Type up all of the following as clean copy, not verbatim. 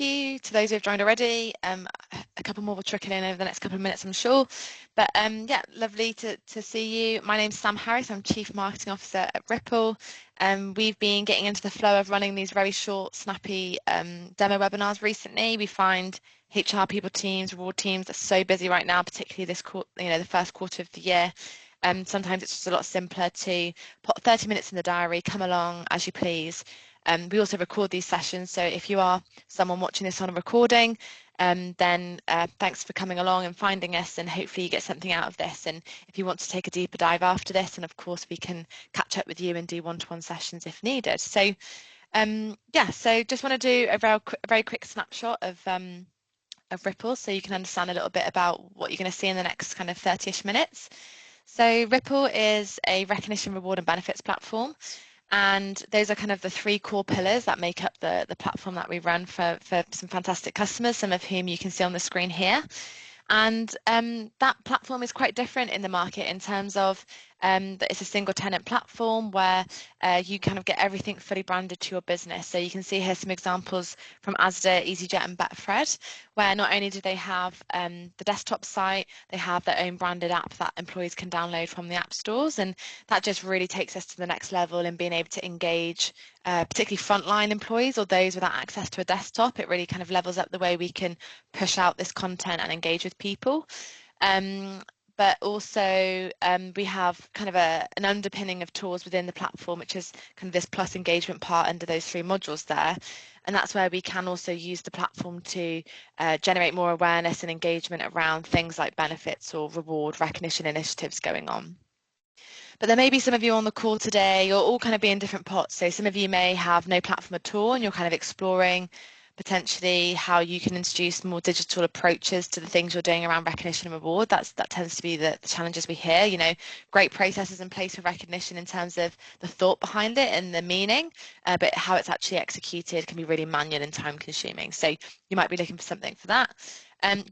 you to those who have joined already. A couple more will trickle in over the next couple of minutes, I'm sure. But yeah, lovely to see you. My name's Sam Harris. I'm Chief Marketing Officer at Rippl. We've been getting into the flow of running these very short, snappy demo webinars recently. We find HR people teams, reward teams are so busy right now, particularly this the first quarter of the year. Sometimes it's just a lot simpler to put 30 minutes in the diary, come along as you please. We also record these sessions, so if you are someone watching this on a recording, then thanks for coming along and finding us, and hopefully you get something out of this. And if you want to take a deeper dive after this, and of course we can catch up with you and do one-to-one sessions if needed. So yeah, so just want to do a very quick snapshot of Rippl, so you can understand a little bit about what you're going to see in the next kind of 30-ish minutes. So Rippl is a recognition, reward and benefits platform. And those are kind of the three core pillars that make up the platform that we run for some fantastic customers, some of whom you can see on the screen here. And that platform is quite different in the market in terms of that it's a single tenant platform where you kind of get everything fully branded to your business. So you can see here some examples from Asda, EasyJet and Betfred, where not only do they have the desktop site, they have their own branded app that employees can download from the app stores. And that just really takes us to the next level in being able to engage particularly frontline employees or those without access to a desktop. It really kind of levels up the way we can push out this content and engage with people. But also we have kind of an underpinning of tools within the platform, which is kind of this plus engagement part under those three modules there. And that's where we can also use the platform to generate more awareness and engagement around things like benefits or reward recognition initiatives going on. But there may be some of you on the call today, you'll all kind of be in different pots. So some of you may have no platform at all and you're kind of exploring potentially how you can introduce more digital approaches to the things you're doing around recognition and reward. That tends to be the challenges we hear, you know, great processes in place for recognition in terms of the thought behind it and the meaning, but how it's actually executed can be really manual and time consuming. So you might be looking for something for that.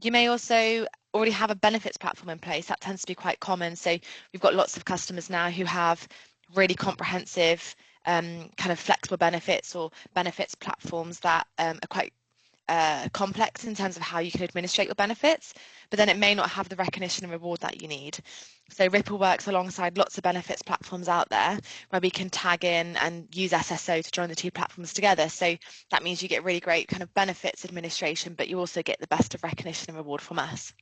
You may also already have a benefits platform in place. That tends to be quite common. So we've got lots of customers now who have really comprehensive kind of flexible benefits or benefits platforms that are quite complex in terms of how you can administrate your benefits, but then it may not have the recognition and reward that you need. So Rippl works alongside lots of benefits platforms out there where we can tag in and use SSO to join the two platforms together. So that means you get really great kind of benefits administration, but you also get the best of recognition and reward from us.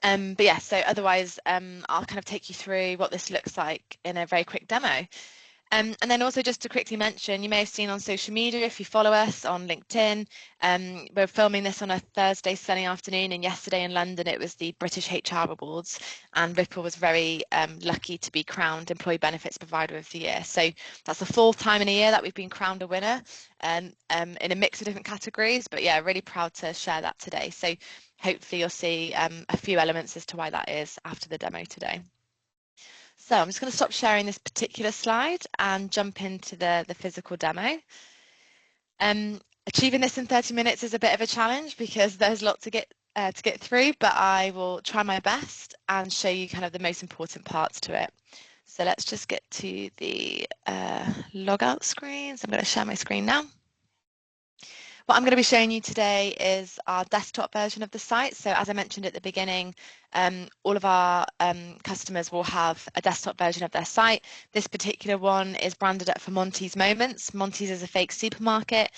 But yeah, so otherwise I'll kind of take you through what this looks like in a very quick demo. And then also just to quickly mention, you may have seen on social media, if you follow us on LinkedIn, we're filming this on a Thursday sunny afternoon, and yesterday in London it was the British HR Awards, and Rippl was very lucky to be crowned Employee Benefits Provider of the Year. So that's the fourth time in a year that we've been crowned a winner, in a mix of different categories, but yeah, really proud to share that today. So hopefully you'll see a few elements as to why that is after the demo today. So I'm just going to stop sharing this particular slide and jump into the physical demo. Achieving this in 30 minutes is a bit of a challenge because there's a lot to get through, but I will try my best and show you kind of the most important parts to it. So let's just get to the logout screen. So I'm going to share my screen now. What I'm going to be showing you today is our desktop version of the site. So as I mentioned at the beginning, all of our customers will have a desktop version of their site. This particular one is branded up for Monty's Moments. Monty's is a fake supermarket.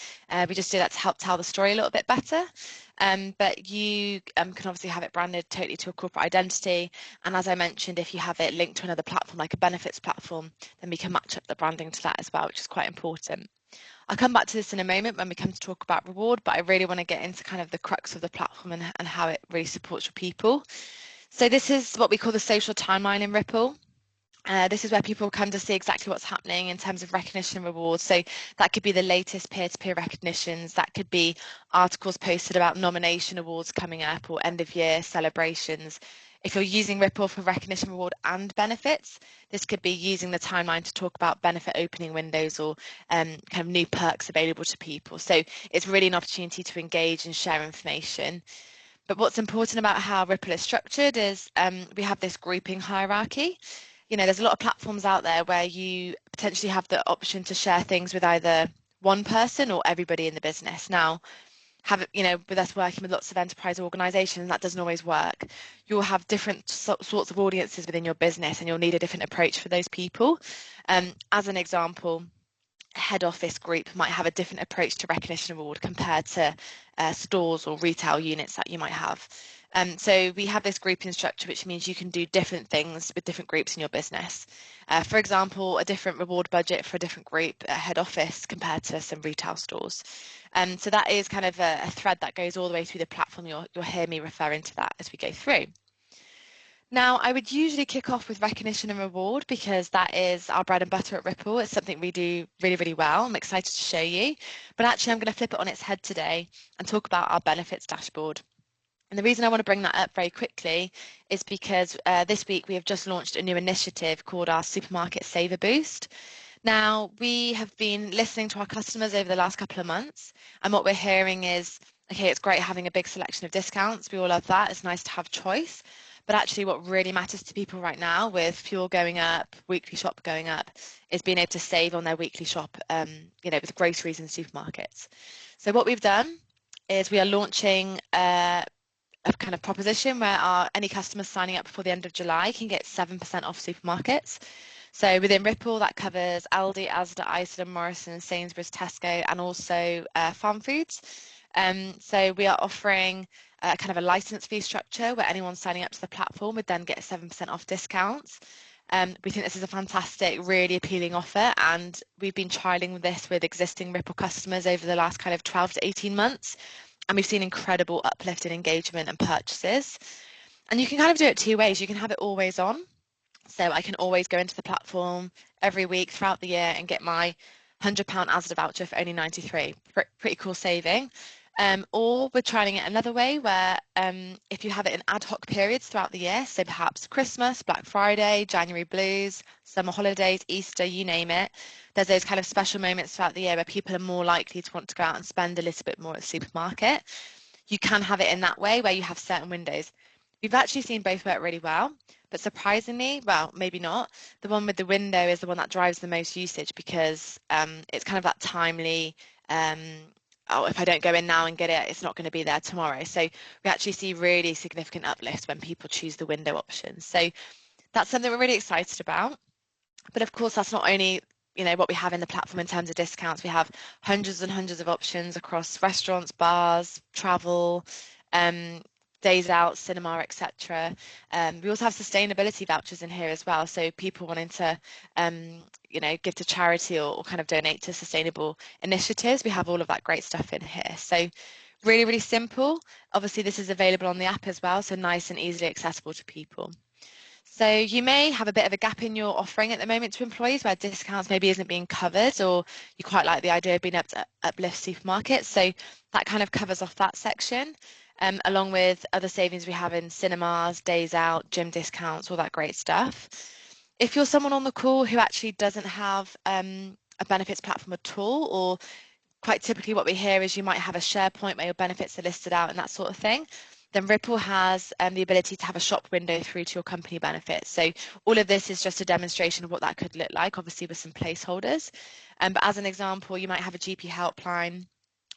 We just do that to help tell the story a little bit better. But you can obviously have it branded totally to a corporate identity. And as I mentioned, if you have it linked to another platform like a benefits platform, then we can match up the branding to that as well, which is quite important. I'll come back to this in a moment when we come to talk about reward, but I really want to get into kind of the crux of the platform and how it really supports your people. So this is what we call the social timeline in Rippl. This is where people come to see exactly what's happening in terms of recognition and rewards. So that could be the latest peer-to-peer recognitions. That could be articles posted about nomination awards coming up or end of year celebrations. If you're using Rippl for recognition, reward and benefits, this could be using the timeline to talk about benefit opening windows or kind of new perks available to people. So it's really an opportunity to engage and share information. But what's important about how Rippl is structured is we have this grouping hierarchy. You know, there's a lot of platforms out there where you potentially have the option to share things with either one person or everybody in the business. Now, with us working with lots of enterprise organizations, that doesn't always work. You'll have different sorts of audiences within your business, and you'll need a different approach for those people. As an example, head office group might have a different approach to recognition award compared to stores or retail units that you might have. So we have this grouping structure, which means you can do different things with different groups in your business. For example, a different reward budget for a different group at head office compared to some retail stores. So that is kind of a thread that goes all the way through the platform. You'll hear me referring to that as we go through. Now, I would usually kick off with recognition and reward because that is our bread and butter at Rippl. It's something we do really, really well. I'm excited to show you. But actually, I'm going to flip it on its head today and talk about our benefits dashboard. And the reason I want to bring that up very quickly is because this week we have just launched a new initiative called our Supermarket Saver Boost. Now, we have been listening to our customers over the last couple of months, and what we're hearing is, okay, it's great having a big selection of discounts. We all love that. It's nice to have choice. But actually what really matters to people right now, with fuel going up, weekly shop going up, is being able to save on their weekly shop, with groceries in supermarkets. So what we've done is we are launching a kind of proposition where any customers signing up before the end of July can get 7% off supermarkets. So within Rippl, that covers Aldi, Asda, Iceland, Morrison, Sainsbury's, Tesco, and also farm foods. So we are offering kind of a license fee structure where anyone signing up to the platform would then get 7% off discounts. We think this is a fantastic, really appealing offer, and we've been trialling this with existing Rippl customers over the last kind of 12 to 18 months, and we've seen incredible uplift in engagement and purchases. And you can kind of do it two ways. You can have it always on. So I can always go into the platform every week throughout the year and get my £100 Asda voucher for only 93. Pretty cool saving. Or we're trying it another way where if you have it in ad hoc periods throughout the year, so perhaps Christmas, Black Friday, January blues, summer holidays, Easter, you name it, there's those kind of special moments throughout the year where people are more likely to want to go out and spend a little bit more at the supermarket. You can have it in that way where you have certain windows. We've actually seen both work really well, but surprisingly, well, maybe not, the one with the window is the one that drives the most usage because it's kind of that timely, oh, if I don't go in now and get it, it's not going to be there tomorrow. So we actually see really significant uplifts when people choose the window option. So that's something we're really excited about. But of course, that's not only what we have in the platform in terms of discounts. We have hundreds and hundreds of options across restaurants, bars, travel, days out, cinema, etc. We also have sustainability vouchers in here as well. So people wanting to, give to charity or kind of donate to sustainable initiatives, we have all of that great stuff in here. So really, really simple. Obviously, this is available on the app as well, so nice and easily accessible to people. So you may have a bit of a gap in your offering at the moment to employees where discounts maybe isn't being covered, or you quite like the idea of being able to uplift supermarkets. So that kind of covers off that section, along with other savings we have in cinemas, days out, gym discounts, all that great stuff. If you're someone on the call who actually doesn't have a benefits platform at all, or quite typically what we hear is you might have a SharePoint where your benefits are listed out and that sort of thing, then Rippl has the ability to have a shop window through to your company benefits. So all of this is just a demonstration of what that could look like, obviously with some placeholders. But as an example, you might have a GP helpline.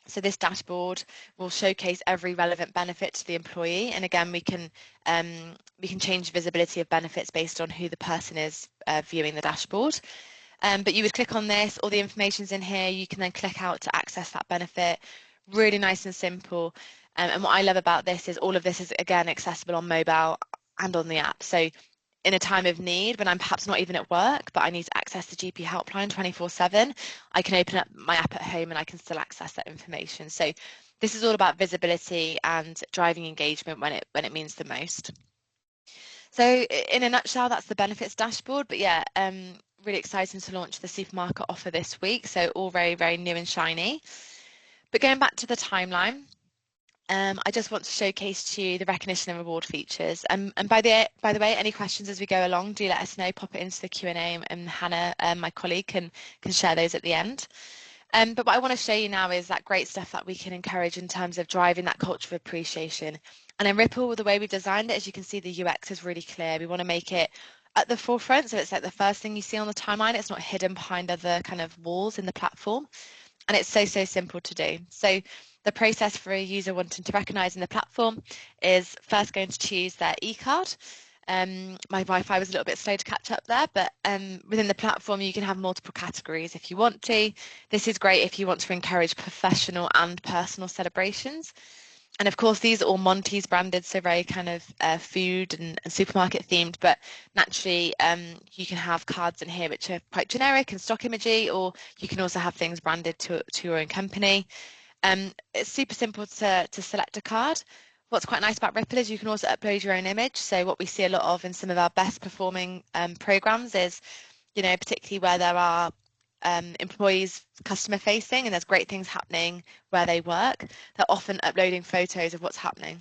So this dashboard will showcase every relevant benefit to the employee. And again, we can change visibility of benefits based on who the person is viewing the dashboard. But you would click on this, all the information's in here. You can then click out to access that benefit. Really nice and simple. And what I love about this is all of this is, again, accessible on mobile and on the app. So in a time of need, when I'm perhaps not even at work, but I need to access the GP helpline 24/7, I can open up my app at home and I can still access that information. So this is all about visibility and driving engagement when it means the most. So in a nutshell, that's the benefits dashboard. But yeah, really exciting to launch the supermarket offer this week. So all very, very new and shiny. But going back to the timeline, I just want to showcase to you the recognition and reward features. And by the way, any questions as we go along, do let us know, pop it into the Q&A, and Hannah, my colleague, can share those at the end. But what I want to show you now is that great stuff that we can encourage in terms of driving that culture of appreciation. And in Rippl, the way we've designed it, as you can see, the UX is really clear. We want to make it at the forefront, so it's like the first thing you see on the timeline. It's not hidden behind other kind of walls in the platform. and it's so simple to do. So the process for a user wanting to recognise in the platform is first going to choose their e-card. My Wi-Fi was a little bit slow to catch up there, but within the platform you can have multiple categories if you want to. This is great if you want to encourage professional and personal celebrations. And of course, these are all Monty's branded, so very kind of food and supermarket themed, but naturally you can have cards in here which are quite generic and stock imagey, or you can also have things branded to your own company. It's super simple to select a card. What's quite nice about Rippl is you can also upload your own image. So what we see a lot of in some of our best performing programs is, particularly where there are employees customer facing and there's great things happening where they work, they're often uploading photos of what's happening.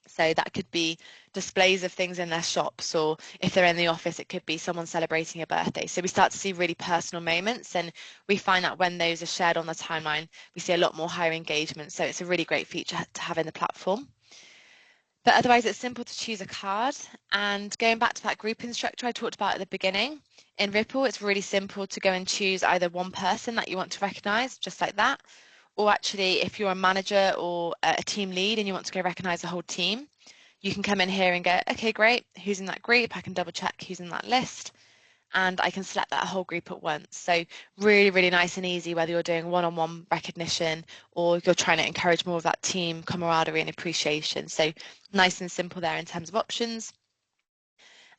So that could be displays of things in their shops, or if they're in the office, it could be someone celebrating a birthday. So we start to see really personal moments, and we find that when those are shared on the timeline, we see a lot more higher engagement. So it's a really great feature to have in the platform. But otherwise, it's simple to choose a card. And going back to that grouping structure I talked about at the beginning, in Rippl, it's really simple to go and choose either one person that you want to recognise, just like that, or actually, if you're a manager or a team lead and you want to go recognise the whole team, you can come in here and go, okay, great, who's in that group? I can double check who's in that list, and I can select that whole group at once. So really nice and easy, whether you're doing one-on-one recognition or you're trying to encourage more of that team camaraderie and appreciation. So nice and simple there in terms of options.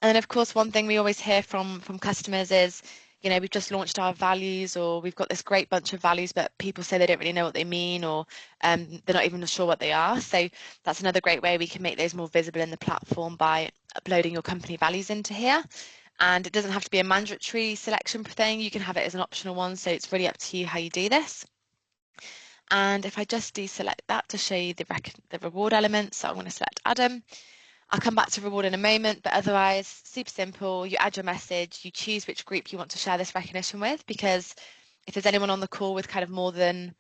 And then of course, one thing we always hear from customers is, we've just launched our values, or we've got this great bunch of values, but people say they don't really know what they mean, or they're not even sure what they are. So that's another great way we can make those more visible in the platform by uploading your company values into here. And it doesn't have to be a mandatory selection thing. You can have it as an optional one. So it's really up to you how you do this. And if I just deselect that to show you the reward element, so I'm going to select Adam. I'll come back to reward in a moment, but otherwise, super simple. You add your message, you choose which group you want to share this recognition with, because if there's anyone on the call with kind of more than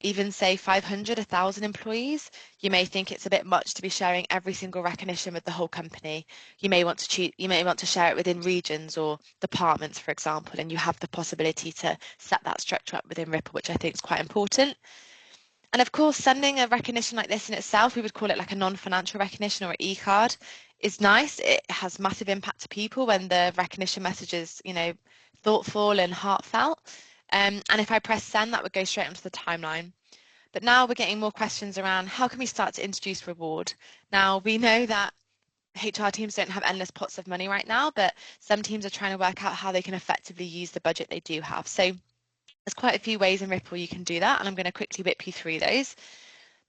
even say 500, 1,000 employees, you may think it's a bit much to be sharing every single recognition with the whole company. You may want to share it within regions or departments, for example, and you have the possibility to set that structure up within Rippl, which I think is quite important. And of course, sending a recognition like this in itself, we would call it like a non-financial recognition or an e-card, is nice. It has massive impact to people when the recognition message is, thoughtful and heartfelt. And if I press send, that would go straight onto the timeline. But now we're getting more questions around how can we start to introduce reward? Now, we know that HR teams don't have endless pots of money right now, but some teams are trying to work out how they can effectively use the budget they do have. So there's quite a few ways in Rippl you can do that, and I'm going to quickly whip you through those.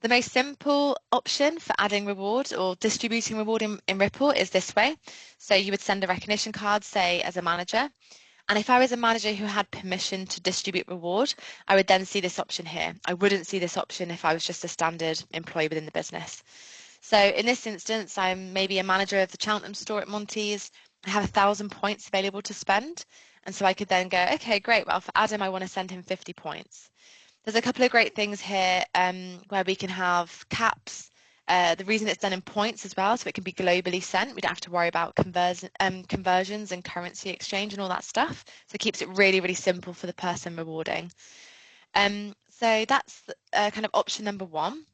The most simple option for adding reward or distributing reward in Rippl is this way. So you would send a recognition card, say, as a manager. And if I was a manager who had permission to distribute reward, I would then see this option here. I wouldn't see this option if I was just a standard employee within the business. So in this instance, I'm maybe a manager of the Cheltenham store at Monty's. I have 1,000 points available to spend. And so I could then go, okay, great. Well, for Adam, I want to send him 50 points. There's a couple of great things here where we can have caps. The reason it's done in points as well, so it can be globally sent. We don't have to worry about conversions and currency exchange and all that stuff. So it keeps it really simple for the person rewarding. So that's kind of option number one.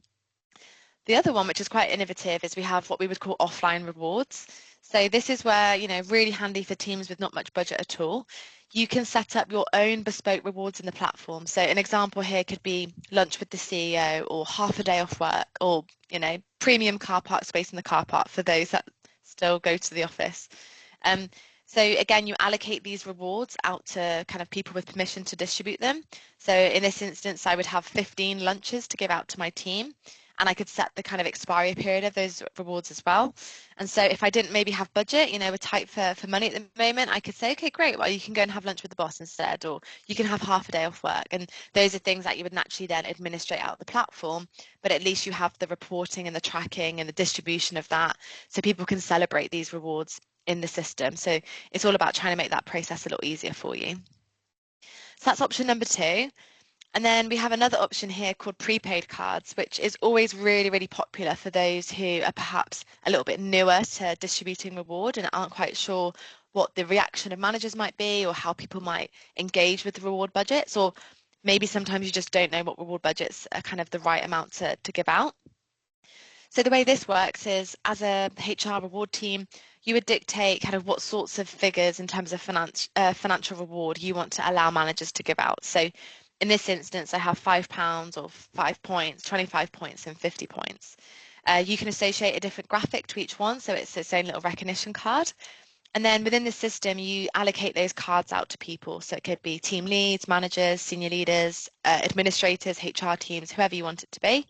The other one, which is quite innovative, is we have what we would call offline rewards. So this is where, really handy for teams with not much budget at all. You can set up your own bespoke rewards in the platform. So an example here could be lunch with the CEO, or half a day off work, or, premium car park space in the car park for those that still go to the office. So again, you allocate these rewards out to kind of people with permission to distribute them. So in this instance, I would have 15 lunches to give out to my team, and I could set the kind of expiry period of those rewards as well. And so if I didn't maybe have budget, we're tight for money at the moment, I could say, okay, great, well, you can go and have lunch with the boss instead, or you can have half a day off work. And those are things that you would naturally then administrate out the platform, but at least you have the reporting and the tracking and the distribution of that, so people can celebrate these rewards in the system. So it's all about trying to make that process a little easier for you. So that's option number two. And then we have another option here called prepaid cards, which is always really popular for those who are perhaps a little bit newer to distributing reward and aren't quite sure what the reaction of managers might be, or how people might engage with the reward budgets, or Maybe sometimes you just don't know what reward budgets are kind of the right amount to give out. So the way this works is, as a HR reward team, you would dictate kind of what sorts of figures in terms of financial reward you want to allow managers to give out. So in this instance, I have £5 or 5 points, 25 points and 50 points. You can associate a different graphic to each one, so it's its own little recognition card. And then within the system, you allocate those cards out to people. So it could be team leads, managers, senior leaders, administrators, HR teams, whoever you want it to be.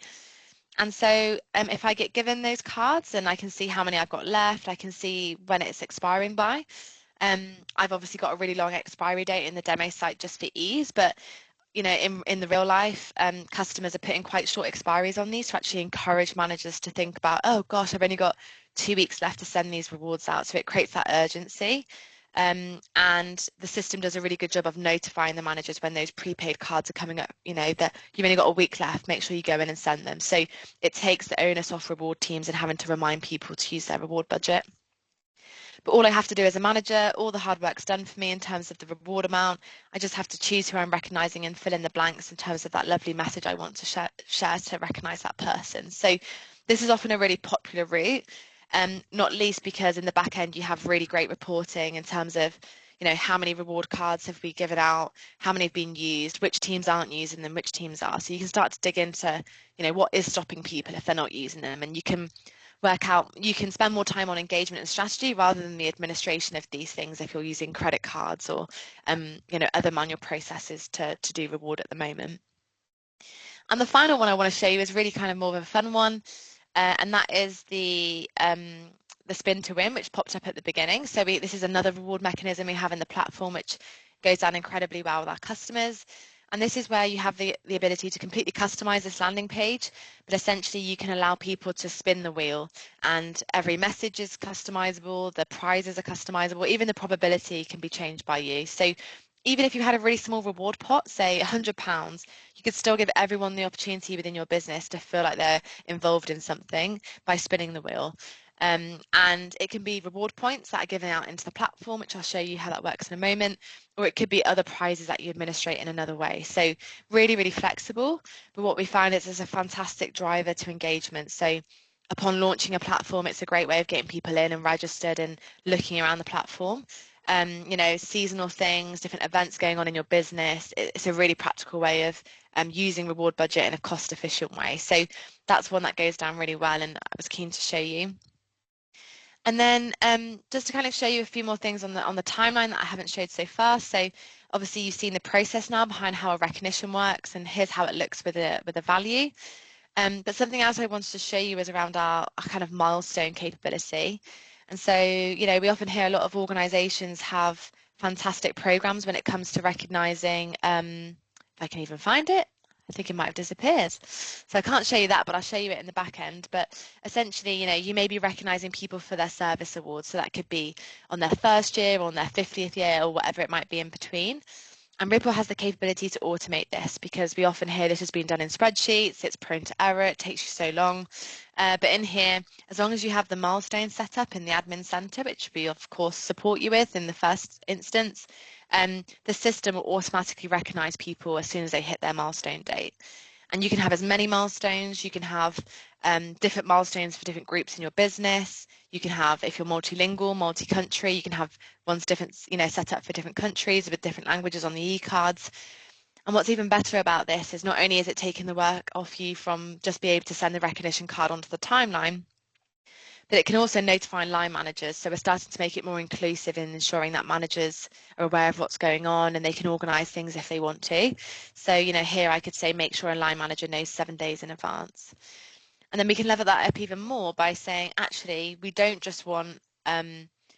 And so if I get given those cards, then I can see how many I've got left. I can see when it's expiring by. I've obviously got a really long expiry date in the demo site just for ease, but you know, in the real life, customers are putting quite short expiries on these to actually encourage managers to think about, oh gosh, I've only got 2 weeks left to send these rewards out. So it creates that urgency. And the system does a really good job of notifying the managers when those prepaid cards are coming up, you know, that you've only got a week left, make sure you go in and send them. So it takes the onus off reward teams and having to remind people to use their reward budget. But all I have to do as a manager, all the hard work's done for me in terms of the reward amount. I just have to choose who I'm recognising and fill in the blanks in terms of that lovely message I want to share to recognise that person. So this is often a really popular route, not least because in the back end you have really great reporting in terms of, you know, how many reward cards have we given out, how many have been used, which teams aren't using them, which teams are. So you can start to dig into, you know, what is stopping people if they're not using them, and you can work out, you can spend more time on engagement and strategy rather than the administration of these things if you're using credit cards or you know, other manual processes to do reward at the moment. And the final one I want to show you is really kind of more of a fun one, and that is the spin to win, which popped up at the beginning. So this is another reward mechanism we have in the platform, which goes down incredibly well with our customers. And this is where you have the ability to completely customize this landing page, but essentially you can allow people to spin the wheel, and every message is customizable, the prizes are customizable, even the probability can be changed by you. So even if you had a really small reward pot, say £100, you could still give everyone the opportunity within your business to feel like they're involved in something by spinning the wheel. And it can be reward points that are given out into the platform, which I'll show you how that works in a moment, or it could be other prizes that you administrate in another way. So really, really flexible. But what we find is it's a fantastic driver to engagement. So upon launching a platform, it's a great way of getting people in and registered and looking around the platform. You know, seasonal things, different events going on in your business. It's a really practical way of using reward budget in a cost efficient way. So that's one that goes down really well, and I was keen to show you. And then just to kind of show you a few more things on the timeline that I haven't showed so far. So obviously you've seen the process now behind how a recognition works, and here's how it looks with a value. But something else I wanted to show you is around our kind of milestone capability. And so, you know, we often hear a lot of organizations have fantastic programs when it comes to recognizing, if I can even find it, I think it might have disappeared. So I can't show you that, but I'll show you it in the back end. But essentially, you know, you may be recognizing people for their service awards. So that could be on their first year or on their 50th year or whatever it might be in between. And Rippl has the capability to automate this, because we often hear this has been done in spreadsheets, it's prone to error, it takes you so long. But in here, as long as you have the milestone set up in the admin center, which we of course support you with in the first instance, the system will automatically recognize people as soon as they hit their milestone date. And you can have as many milestones, you can have different milestones for different groups in your business. You can have, if you're multilingual, multi-country, you can have ones different, you know, set up for different countries with different languages on the e-cards. And what's even better about this is not only is it taking the work off you from just being able to send the recognition card onto the timeline, but it can also notify line managers. So we're starting to make it more inclusive in ensuring that managers are aware of what's going on and they can organise things if they want to. So, you know, here I could say make sure a line manager knows 7 days in advance. And then we can level that up even more by saying, actually, we don't just want,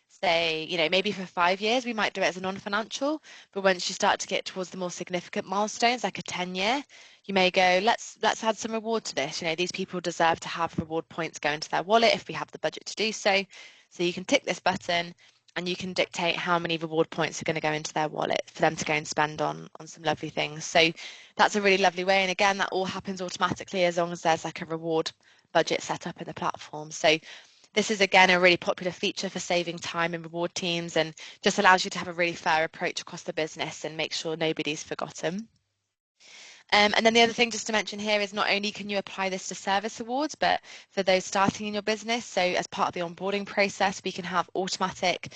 say, you know, maybe for 5 years, we might do it as a non-financial, but once you start to get towards the more significant milestones, like a 10-year, you may go, let's add some reward to this. You know, these people deserve to have reward points go into their wallet if we have the budget to do so. So you can tick this button and you can dictate how many reward points are going to go into their wallet for them to go and spend on some lovely things. So that's a really lovely way. And again, that all happens automatically as long as there's like a reward budget set up in the platform. So this is again a really popular feature for saving time in reward teams, and just allows you to have a really fair approach across the business and make sure nobody's forgotten. And then the other thing just to mention here is not only can you apply this to service awards, but for those starting in your business, so as part of the onboarding process, we can have automatic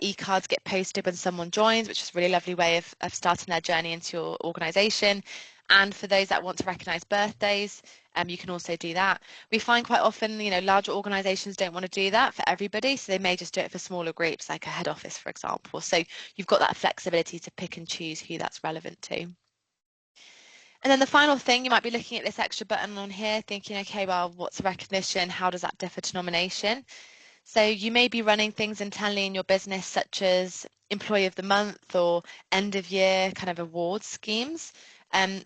e-cards get posted when someone joins, which is a really lovely way of starting their journey into your organisation. And for those that want to recognise birthdays, you can also do that. We find quite often, larger organisations don't want to do that for everybody, so they may just do it for smaller groups, like a head office, for example. So you've got that flexibility to pick and choose who that's relevant to. And then the final thing, you might be looking at this extra button on here thinking, okay, well, what's a recognition? How does that differ to nomination? So you may be running things internally in your business such as Employee of the Month or end of year kind of award schemes.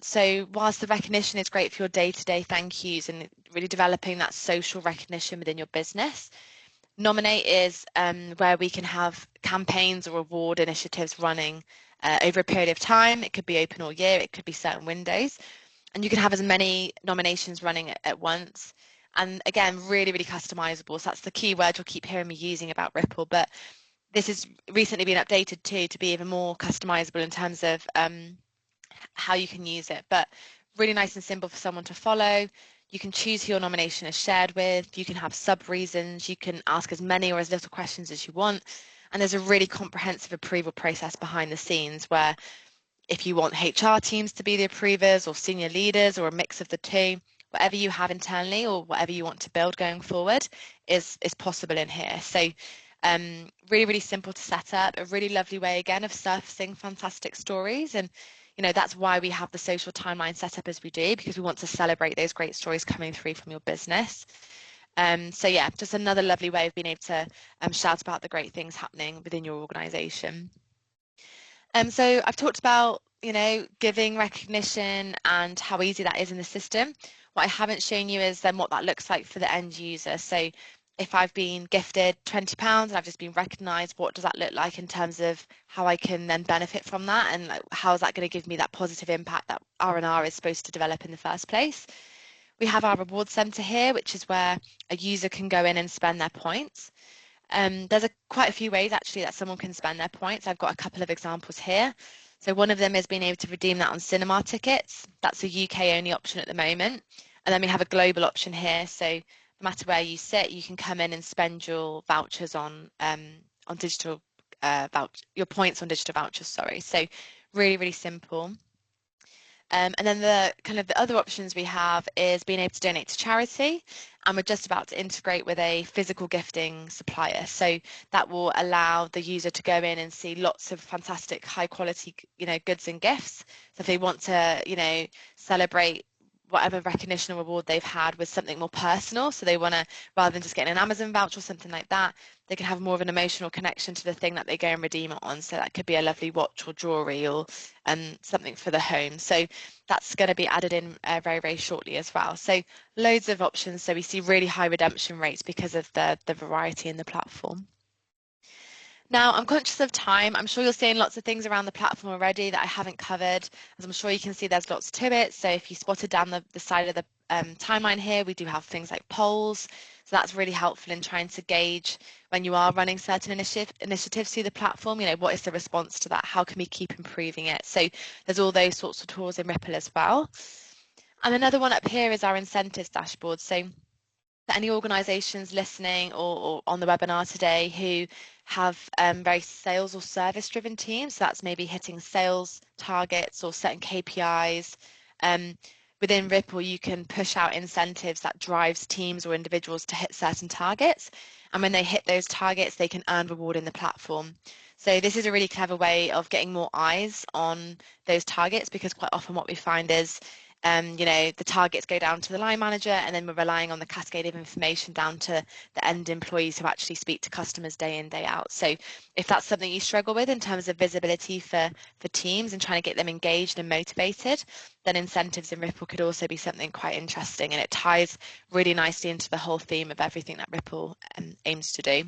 So whilst the recognition is great for your day-to-day thank yous and really developing that social recognition within your business, Nominate is where we can have campaigns or award initiatives running over a period of time. It could be open all year, it could be certain windows, and you can have as many nominations running at once. And again, really, really customizable. So that's the key word you'll keep hearing me using about Rippl, but this has recently been updated too to be even more customizable in terms of how you can use it, but really nice and simple for someone to follow. You can choose who your nomination is shared with, you can have sub-reasons, you can ask as many or as little questions as you want, and there's a really comprehensive approval process behind the scenes where if you want HR teams to be the approvers or senior leaders or a mix of the two, whatever you have internally or whatever you want to build going forward is possible in here. So really, really simple to set up, a really lovely way again of surfacing fantastic stories. And that's why we have the social timeline set up as we do, because we want to celebrate those great stories coming through from your business. So yeah, just another lovely way of being able to shout about the great things happening within your organisation. So I've talked about, giving recognition and how easy that is in the system. What I haven't shown you is then what that looks like for the end user. So if I've been gifted £20 and I've just been recognised, what does that look like in terms of how I can then benefit from that, and how is that going to give me that positive impact that R&R is supposed to develop in the first place? We have our reward centre here, which is where a user can go in and spend their points. There's quite a few ways actually that someone can spend their points. I've got a couple of examples here. So one of them is being able to redeem that on cinema tickets. That's a UK only option at the moment. And then we have a global option here. So no matter where you sit, you can come in and spend your vouchers on digital your points on digital vouchers, sorry. So really, really simple. And then the other options we have is being able to donate to charity, and we're just about to integrate with a physical gifting supplier. So that will allow the user to go in and see lots of fantastic high quality, goods and gifts. So if they want to, celebrate whatever recognition or reward they've had with something more personal, so they want to, rather than just getting an Amazon voucher or something like that, they can have more of an emotional connection to the thing that they go and redeem it on. So that could be a lovely watch or jewelry or something for the home. So that's going to be added in very, very shortly as well. So loads of options. So we see really high redemption rates because of the variety in the platform. Now, I'm conscious of time. I'm sure you're seeing lots of things around the platform already that I haven't covered. As I'm sure you can see, there's lots to it. So if you spotted down the side of the timeline here, we do have things like polls. So that's really helpful in trying to gauge when you are running certain initiatives through the platform, what is the response to that? How can we keep improving it? So there's all those sorts of tools in Rippl as well. And another one up here is our incentives dashboard. So for any organisations listening or on the webinar today who have very sales or service driven teams, so that's maybe hitting sales targets or certain KPIs, within Rippl you can push out incentives that drives teams or individuals to hit certain targets, and when they hit those targets they can earn reward in the platform. So this is a really clever way of getting more eyes on those targets, because quite often what we find is the targets go down to the line manager, and then we're relying on the cascade of information down to the end employees who actually speak to customers day in, day out. So if that's something you struggle with in terms of visibility for teams and trying to get them engaged and motivated, then incentives in Rippl could also be something quite interesting, and it ties really nicely into the whole theme of everything that Rippl aims to do.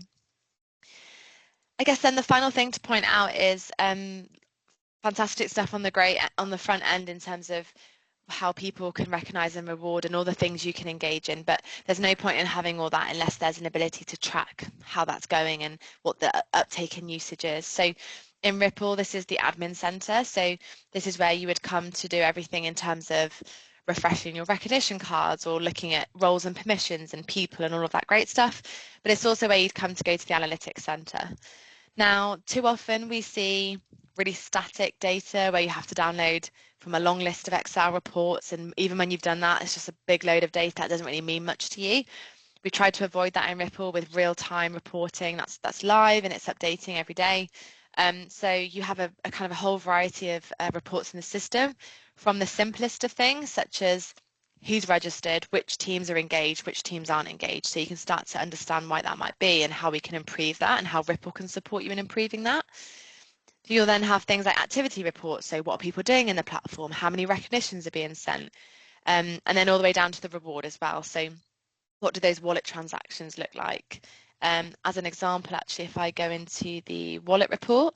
I guess then the final thing to point out is fantastic stuff on the front end in terms of how people can recognise and reward and all the things you can engage in, but there's no point in having all that unless there's an ability to track how that's going and what the uptake and usage is. So In Rippl, this is the admin center. So this is where you would come to do everything in terms of refreshing your recognition cards or looking at roles and permissions and people and all of that great stuff. But it's also where you'd come to go to the analytics center. Now, too often we see really static data where you have to download from a long list of Excel reports. And even when you've done that, it's just a big load of data that doesn't really mean much to you. We tried to avoid that in Rippl with real-time reporting. That's live and it's updating every day. So you have a kind of a whole variety of reports in the system, from the simplest of things, such as who's registered, which teams are engaged, which teams aren't engaged. So you can start to understand why that might be and how we can improve that and how Rippl can support you in improving that. You'll then have things like activity reports. So what are people doing in the platform? How many recognitions are being sent? And then all the way down to the reward as well. So what do those wallet transactions look like? As an example, actually, if I go into the wallet report,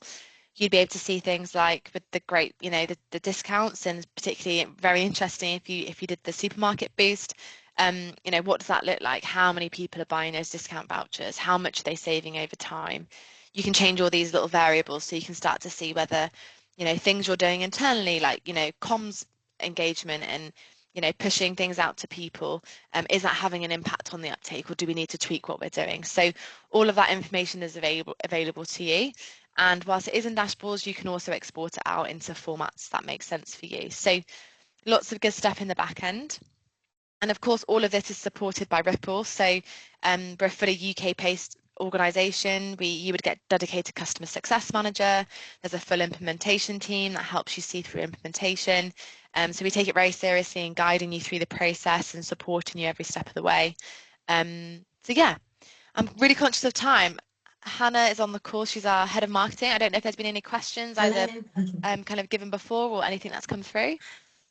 you'd be able to see things like with the great, the discounts, and particularly very interesting if you did the supermarket boost. What does that look like? How many people are buying those discount vouchers? How much are they saving over time? You can change all these little variables so you can start to see whether, things you're doing internally, like, comms engagement and pushing things out to people, is that having an impact on the uptake, or do we need to tweak what we're doing? So all of that information is available to you. And whilst it is in dashboards, you can also export it out into formats that make sense for you. So lots of good stuff in the back end. And of course, all of this is supported by Rippl. So we're a fully UK-based organisation. You would get dedicated customer success manager. There's a full implementation team that helps you see through implementation. So we take it very seriously in guiding you through the process and supporting you every step of the way. So yeah, I'm really conscious of time. Hannah is on the call. She's our head of marketing. I don't know if there's been any questions either Hello. kind of given before or anything that's come through.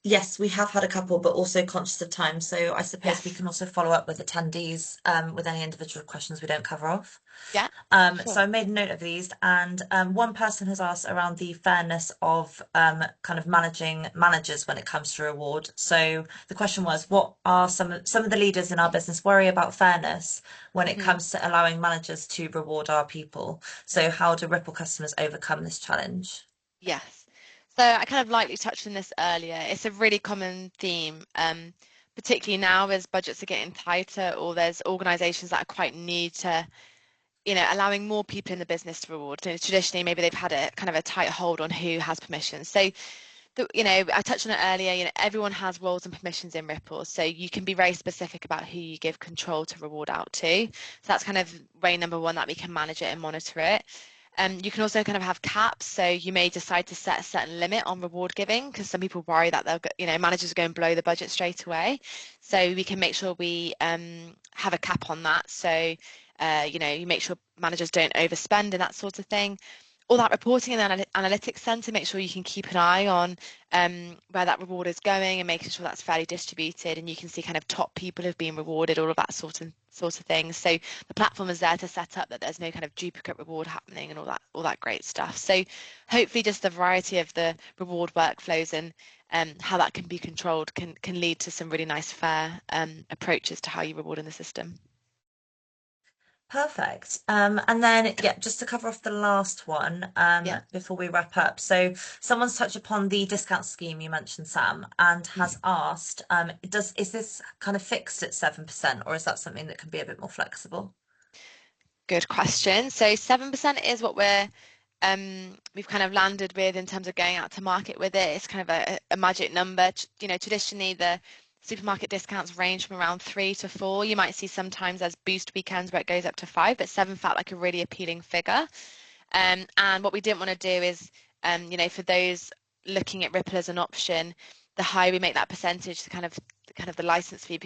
Yes, we have had a couple, but also conscious of time. So I suppose we Yes. can also follow up with attendees with any individual questions we don't cover off. Yeah, So sure. I made a note of these, and one person has asked around the fairness of kind of managing managers when it comes to reward. So the question was, what are some of the leaders in our business worry about fairness when it Mhm. comes to allowing managers to reward our people? So how do Ripple customers overcome this challenge? Yes. So I kind of lightly touched on this earlier. It's a really common theme, particularly now as budgets are getting tighter, or there's organisations that are quite new to, allowing more people in the business to reward. So traditionally, maybe they've had a kind of a tight hold on who has permission. So, I touched on it earlier. Everyone has roles and permissions in Rippl, so you can be very specific about who you give control to reward out to. So that's kind of way number one, that we can manage it and monitor it. You can also kind of have caps, so you may decide to set a certain limit on reward giving because some people worry that managers are going to blow the budget straight away. So we can make sure we have a cap on that. So you make sure managers don't overspend and that sort of thing. All that reporting in the analytics center, make sure you can keep an eye on where that reward is going and making sure that's fairly distributed, and you can see kind of top people who've been rewarded, all of that sort of thing. So the platform is there to set up that there's no kind of duplicate reward happening and all that great stuff. So hopefully just the variety of the reward workflows and how that can be controlled can lead to some really nice fair approaches to how you reward in the system. Perfect. And then, yeah, just to cover off the last one, Yeah. before we wrap up. So someone's touched upon the discount scheme you mentioned, Sam, and has asked, is this kind of fixed at 7%, or is that something that can be a bit more flexible? Good question. So 7% is what we've kind of landed with in terms of going out to market with it. It's kind of a magic number. Traditionally the supermarket discounts range from around 3 to 4. You might see sometimes there's boost weekends where it goes up to 5, but 7 felt like a really appealing figure. And what we didn't want to do is, for those looking at Rippl as an option, the higher we make that percentage, the kind of the license fee,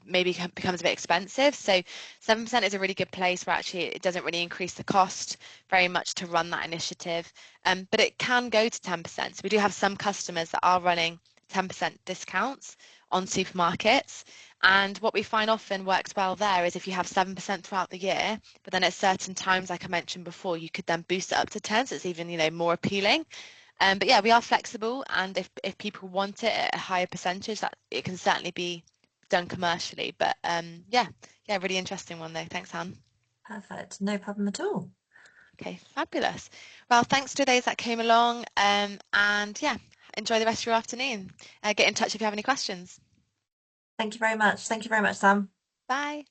maybe becomes a bit expensive. So 7% is a really good place where actually it doesn't really increase the cost very much to run that initiative. But it can go to 10%. So we do have some customers that are running 10% discounts on supermarkets. And what we find often works well there is if you have 7% throughout the year, but then at certain times, like I mentioned before, you could then boost it up to 10, so it's even, more appealing. But yeah, we are flexible, and if people want it at a higher percentage, that it can certainly be done commercially. But yeah, really interesting one though. Thanks, Han. Perfect. No problem at all. Okay, fabulous. Well, thanks to those that came along, and yeah, enjoy the rest of your afternoon. Get in touch if you have any questions. Thank you very much. Thank you very much, Sam. Bye.